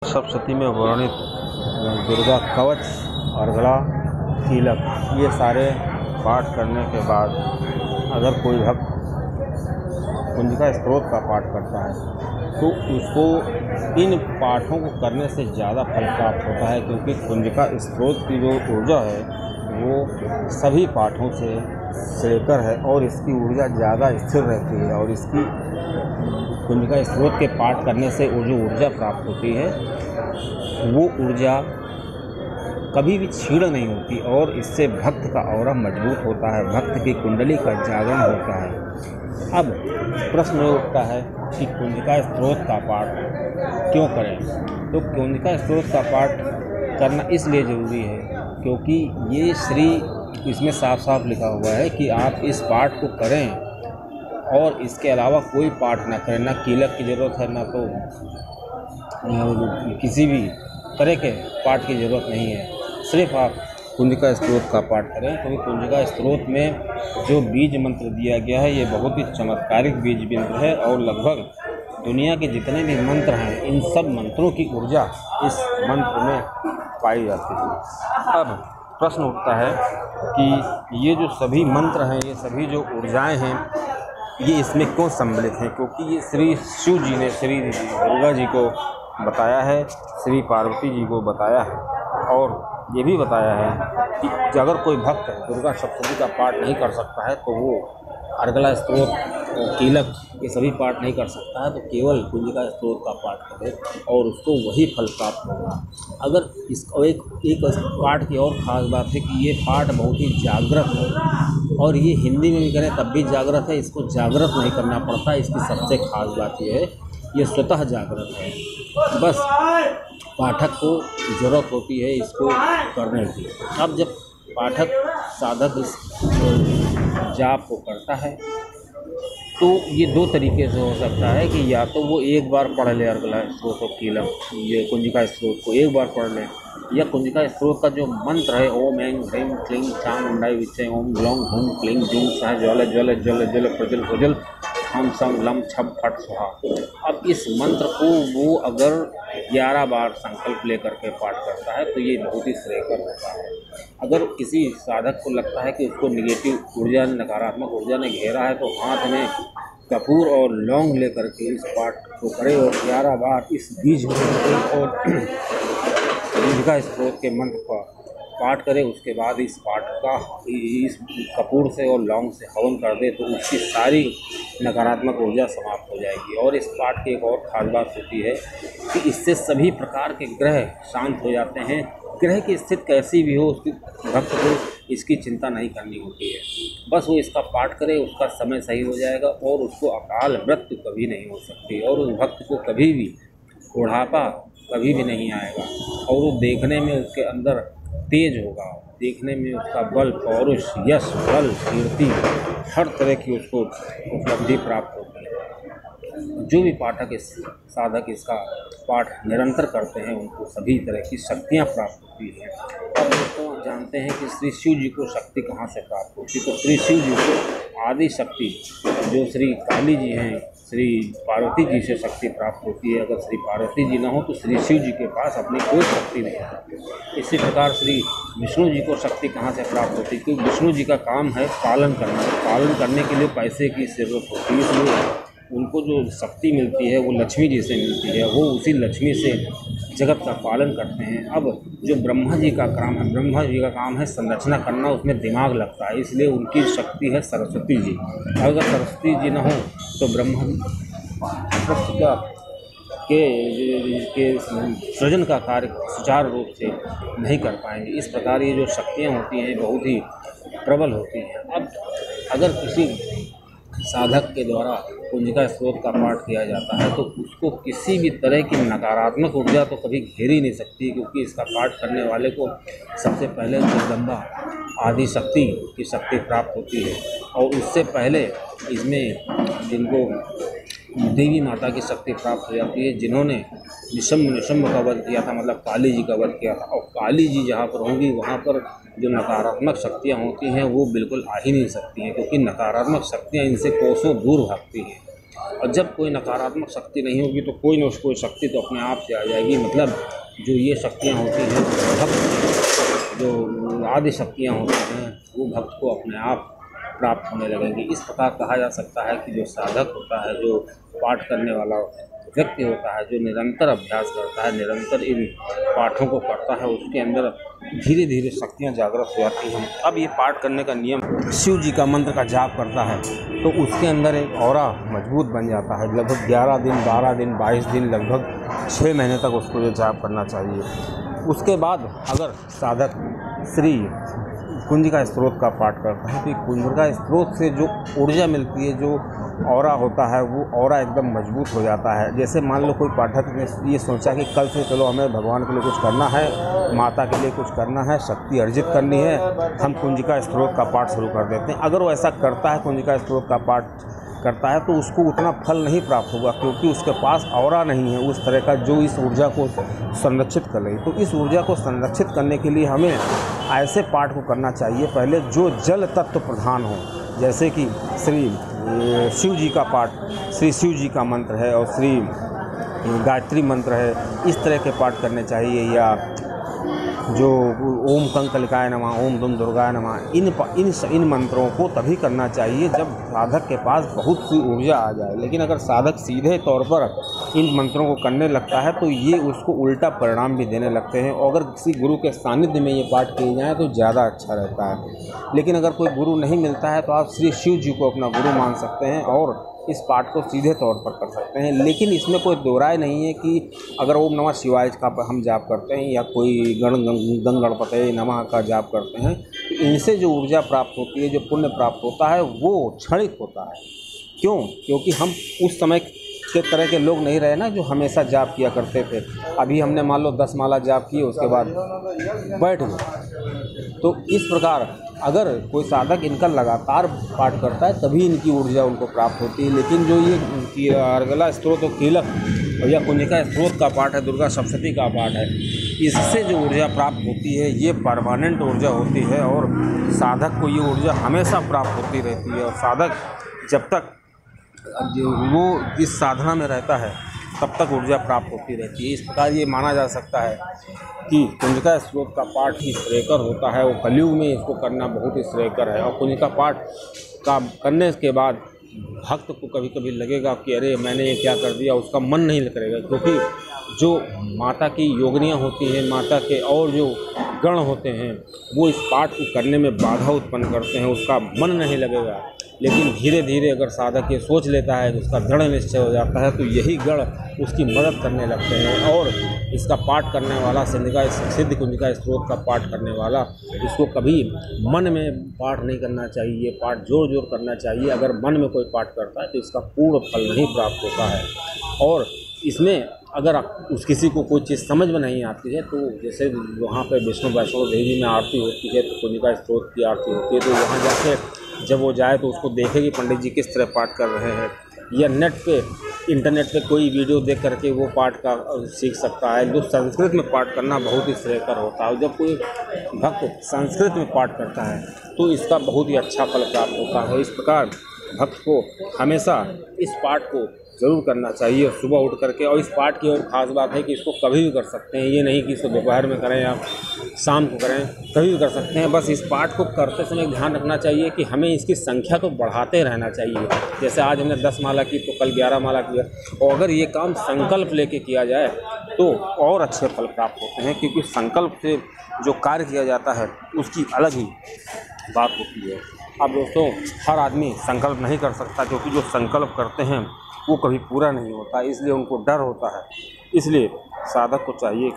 सप्तशती में वर्णित दुर्गा कवच, अर्गला, कीलक, ये सारे पाठ करने के बाद अगर कोई भक्त कुंजिका स्तोत्र का पाठ करता है तो उसको इन पाठों को करने से ज़्यादा फल प्राप्त होता है, क्योंकि कुंजिका स्तोत्र की जो ऊर्जा है वो सभी पाठों से श्रेयकर है और इसकी ऊर्जा ज़्यादा स्थिर रहती है। और इसकी कुंजिका स्तोत्र के पाठ करने से वो जो ऊर्जा प्राप्त होती है वो ऊर्जा कभी भी क्षीण नहीं होती और इससे भक्त का ऑरा मजबूत होता है, भक्त की कुंडली का जागरण होता है। अब प्रश्न उठता है कि कुंजिका स्तोत्र का पाठ क्यों करें? तो कुंजिका स्तोत्र का पाठ करना इसलिए ज़रूरी है क्योंकि ये इसमें साफ साफ लिखा हुआ है कि आप इस पाठ को करें और इसके अलावा कोई पाठ ना करें। ना कीलक की ज़रूरत है, ना तो किसी भी तरह के पाठ की ज़रूरत नहीं है, सिर्फ आप कुंजिका स्तोत्र का पाठ करें। क्योंकि कुंजिका स्तोत्र में जो बीज मंत्र दिया गया है ये बहुत ही चमत्कारिक बीज मंत्र है और लगभग दुनिया के जितने भी मंत्र हैं इन सब मंत्रों की ऊर्जा इस मंत्र में पाई जाती है। अब प्रश्न उठता है कि ये जो सभी मंत्र हैं, ये सभी जो ऊर्जाएं हैं, ये इसमें क्यों सम्मिलित हैं? क्योंकि ये श्री शिव जी ने श्री दुर्गा जी को बताया है, श्री पार्वती जी को बताया है और ये भी बताया है कि अगर कोई भक्त दुर्गा सप्तशती का पाठ नहीं कर सकता है तो वो अर्गला स्तोत्र, कीलक, ये सभी पाठ नहीं कर सकता है तो केवल कुंजिका स्तोत्र का पाठ करे और उसको वही फल प्राप्त होगा। अगर एक पाठ की और ख़ास बात है कि ये पाठ बहुत ही जागृत है और ये हिंदी में भी करें तब भी जागृत है, इसको जागृत नहीं करना पड़ता। इसकी सबसे ख़ास बात ये है ये स्वतः जागृत है, बस पाठक को ज़रूरत होती है इसको करने की। अब जब पाठक साधक इस जाप को करता है तो ये दो तरीके से हो सकता है कि या तो वो एक बार पढ़ ले अर्गला स्तोत्र कीलक, ये कुंजिका स्तोत्र को एक बार पढ़ ले, या कुंजिका स्तोत्र का जो मंत्र है ओम ऐं ह्रीं क्लीं चामुंडाय विच्चे ओम ग्लौं हुं क्लीं जूं सः ज्वल ज्वल ज्वल ज्वल प्रज्वल प्रज्वल हम सम लम छप फट स्वाहा। अब इस मंत्र को वो अगर 11 बार संकल्प लेकर के पाठ करता है तो ये बहुत ही श्रेयकर होता है। अगर किसी साधक को लगता है कि उसको निगेटिव ऊर्जा, नकारात्मक ऊर्जा ने घेरा है तो हाथ में कपूर और लौंग लेकर के इस पाठ को करे और 11 बार इस बीज और कुंजिका स्तोत्र के मंत्र का पाठ करे। उसके बाद इस पाठ का इस कपूर से और लौंग से हवन कर दे तो उसकी सारी नकारात्मक ऊर्जा समाप्त हो जाएगी। और इस पाठ की एक और खास बात होती है कि इससे सभी प्रकार के ग्रह शांत हो जाते हैं। ग्रह की स्थिति कैसी भी हो उसकी भक्त को इसकी चिंता नहीं करनी होती है, बस वो इसका पाठ करे, उसका समय सही हो जाएगा और उसको अकाल मृत्यु कभी नहीं हो सकती और उस भक्त को कभी भी बुढ़ापा कभी भी नहीं आएगा और वो देखने में उसके अंदर तेज होगा, देखने में उसका बल, पौरुष, यश, बल, कीर्ति, हर तरह की उसको उपलब्धि प्राप्त होती है। जो भी पाठक इस साधक इसका पाठ निरंतर करते हैं उनको सभी तरह की शक्तियाँ प्राप्त होती हैं। अब दोस्तों जानते हैं कि श्री शिव जी को शक्ति कहाँ से प्राप्त होती है। तो श्री शिव जी को आदि शक्ति जो श्री काली जी हैं, श्री पार्वती जी से शक्ति प्राप्त होती है। अगर श्री पार्वती जी ना हो तो श्री शिव जी के पास अपनी कोई शक्ति नहीं है। इसी प्रकार श्री विष्णु जी को शक्ति कहाँ से प्राप्त होती है? क्योंकि विष्णु जी का काम है पालन करना, पालन करने के लिए पैसे की ज़रूरत होती है, इसलिए उनको जो शक्ति मिलती है वो लक्ष्मी जी से मिलती है, वो उसी लक्ष्मी से जगत का पालन करते हैं। अब जो ब्रह्मा जी का काम है, ब्रह्मा जी का काम है संरचना करना, उसमें दिमाग लगता है, इसलिए उनकी शक्ति है सरस्वती जी। अगर सरस्वती जी ना हो तो ब्रह्मा के सृजन का कार्य सुचारू रूप से नहीं कर पाएंगे। इस प्रकार ये जो शक्तियाँ होती हैं बहुत ही प्रबल होती हैं। अब अगर किसी साधक के द्वारा कुंजिका स्तोत्र का पाठ किया जाता है तो उसको किसी भी तरह की नकारात्मक ऊर्जा तो कभी घेर ही नहीं सकती, क्योंकि इसका पाठ करने वाले को सबसे पहले जगदम्बा आदि शक्ति की शक्ति प्राप्त होती है और उससे पहले इसमें जिनको देवी माता की शक्ति प्राप्त हो जाती है, जिन्होंने निशम्भ का वध किया था, मतलब काली जी का वध किया था। और काली जी जहाँ पर होंगी वहाँ पर जो नकारात्मक शक्तियाँ होती हैं वो बिल्कुल आ ही नहीं सकती हैं, क्योंकि नकारात्मक शक्तियाँ इनसे कोसों दूर भागती हैं। और जब कोई नकारात्मक शक्ति नहीं होगी तो कोई न कोई शक्ति तो अपने आप से आ जाएगी। मतलब जो ये शक्तियाँ होती हैं, भक्त जो आदि शक्तियाँ होती हैं, वो भक्त को अपने आप प्राप्त होने लगेंगी। इस प्रकार कहा जा सकता है कि जो साधक होता है, जो पाठ करने वाला व्यक्ति होता है, जो निरंतर अभ्यास करता है, निरंतर इन पाठों को करता है, उसके अंदर धीरे धीरे शक्तियाँ जागृत हो जाती हैं। अब ये पाठ करने का नियम, शिव जी का मंत्र का जाप करता है तो उसके अंदर एक ऑरा मजबूत बन जाता है। लगभग 11 दिन, 12 दिन, 22 दिन, लगभग 6 महीने तक उसको ये जाप करना चाहिए। उसके बाद अगर साधक श्री कुंजिका स्त्रोत का पाठ करता है तो कुंजिका स्त्रोत से जो ऊर्जा मिलती है, जो ऑरा होता है, वो ऑरा एकदम मजबूत हो जाता है। जैसे मान लो कोई पाठक ने ये सोचा कि कल से चलो हमें भगवान के लिए कुछ करना है, माता के लिए कुछ करना है, शक्ति अर्जित करनी है, हम कुंजिका स्त्रोत का पाठ शुरू कर देते हैं। अगर वो ऐसा करता है, कुंजिका स्त्रोत का पाठ करता है, तो उसको उतना फल नहीं प्राप्त होगा, क्योंकि उसके पास ऑरा नहीं है उस तरह का जो इस ऊर्जा को संरक्षित कर ले। तो इस ऊर्जा को संरक्षित करने के लिए हमें ऐसे पाठ को करना चाहिए पहले जो जल तत्व प्रधान हो, जैसे कि श्री शिव जी का पाठ, श्री शिव जी का मंत्र है और श्री गायत्री मंत्र है, इस तरह के पाठ करने चाहिए। या जो ओम कंकलिकाय नमः, ओम दुम दुर्गाय नमः, इन मंत्रों को तभी करना चाहिए जब साधक के पास बहुत सी ऊर्जा आ जाए। लेकिन अगर साधक सीधे तौर पर इन मंत्रों को करने लगता है तो ये उसको उल्टा परिणाम भी देने लगते हैं। और अगर किसी गुरु के सानिध्य में ये पाठ किए जाएँ तो ज़्यादा अच्छा रहता है। लेकिन अगर कोई गुरु नहीं मिलता है तो आप श्री शिव जी को अपना गुरु मान सकते हैं और इस पाठ को सीधे तौर पर कर सकते हैं। लेकिन इसमें कोई दो राय नहीं है कि अगर ओम नमः शिवाय का हम जाप करते हैं या कोई गंग गणपते नमः का जाप करते हैं, तो इनसे जो ऊर्जा प्राप्त होती है, जो पुण्य प्राप्त होता है, वो क्षणिक होता है। क्यों? क्योंकि हम उस समय के तरह के लोग नहीं रहे ना जो हमेशा जाप किया करते थे। अभी हमने मान लो 10 माला जाप किए, उसके बाद बैठ गए। तो इस प्रकार अगर कोई साधक इनका लगातार पाठ करता है तभी इनकी ऊर्जा उनको प्राप्त होती है। लेकिन जो ये अर्गला स्त्रोत और कीलक या कुंजिका स्त्रोत का पाठ है, दुर्गा सप्तशती का पाठ है, इससे जो ऊर्जा प्राप्त होती है ये परमानेंट ऊर्जा होती है और साधक को ये ऊर्जा हमेशा प्राप्त होती रहती है। और साधक जब तक वो इस साधना में रहता है तब तक ऊर्जा प्राप्त होती रहती है। इस प्रकार ये माना जा सकता है कि कुंजिका स्त्रोत का पाठ ही श्रेयकर होता है। वो कलयुग में इसको करना बहुत ही श्रेयकर है। और कुंजिका पाठ का करने के बाद भक्त को कभी कभी लगेगा कि अरे मैंने ये क्या कर दिया, उसका मन नहीं करेगा, क्योंकि जो माता की योगिनियाँ होती हैं, माता के और जो गण होते हैं, वो इस पाठ को करने में बाधा उत्पन्न करते हैं, उसका मन नहीं लगेगा। लेकिन धीरे धीरे अगर साधक ये सोच लेता है कि उसका दृढ़ निश्चय हो जाता है तो यही गण उसकी मदद करने लगते हैं। और इसका पाठ करने वाला सिद्ध कुंजिका स्त्रोत का पाठ करने वाला, इसको कभी मन में पाठ नहीं करना चाहिए, ये पाठ जोर जोर करना चाहिए। अगर मन में कोई पाठ करता है तो इसका पूर्ण फल नहीं प्राप्त होता है। और इसमें अगर उस किसी को कोई चीज़ समझ में नहीं आती है तो जैसे वहाँ पे विष्णु वैष्णो देवी में आरती होती है तो कुंजिका स्त्रोत की आरती होती है, तो वहाँ जाके जब वो जाए तो उसको देखे कि पंडित जी किस तरह पाठ कर रहे हैं। या इंटरनेट पे कोई वीडियो देख करके वो पाठ का सीख सकता है। जो संस्कृत में पाठ करना बहुत ही श्रेयकर होता है। जब कोई भक्त संस्कृत में पाठ करता है तो इसका बहुत ही अच्छा फल प्राप्त होता है। इस प्रकार भक्त को हमेशा इस पाठ को ज़रूर करना चाहिए सुबह उठ करके। और इस पाठ की और ख़ास बात है कि इसको कभी भी कर सकते हैं, ये नहीं कि इसको दोपहर में करें या शाम को करें, कभी भी कर सकते हैं। बस इस पाठ को करते समय ध्यान रखना चाहिए कि हमें इसकी संख्या को बढ़ाते रहना चाहिए। जैसे आज हमने 10 माला की तो कल 11 माला किया, और अगर ये काम संकल्प लेके किया जाए तो और अच्छे फल प्राप्त होते हैं, क्योंकि संकल्प से जो कार्य किया जाता है उसकी अलग ही बात होती है। अब दोस्तों, हर आदमी संकल्प नहीं कर सकता, क्योंकि जो संकल्प करते हैं वो कभी पूरा नहीं होता, इसलिए उनको डर होता है। इसलिए साधक को चाहिए कि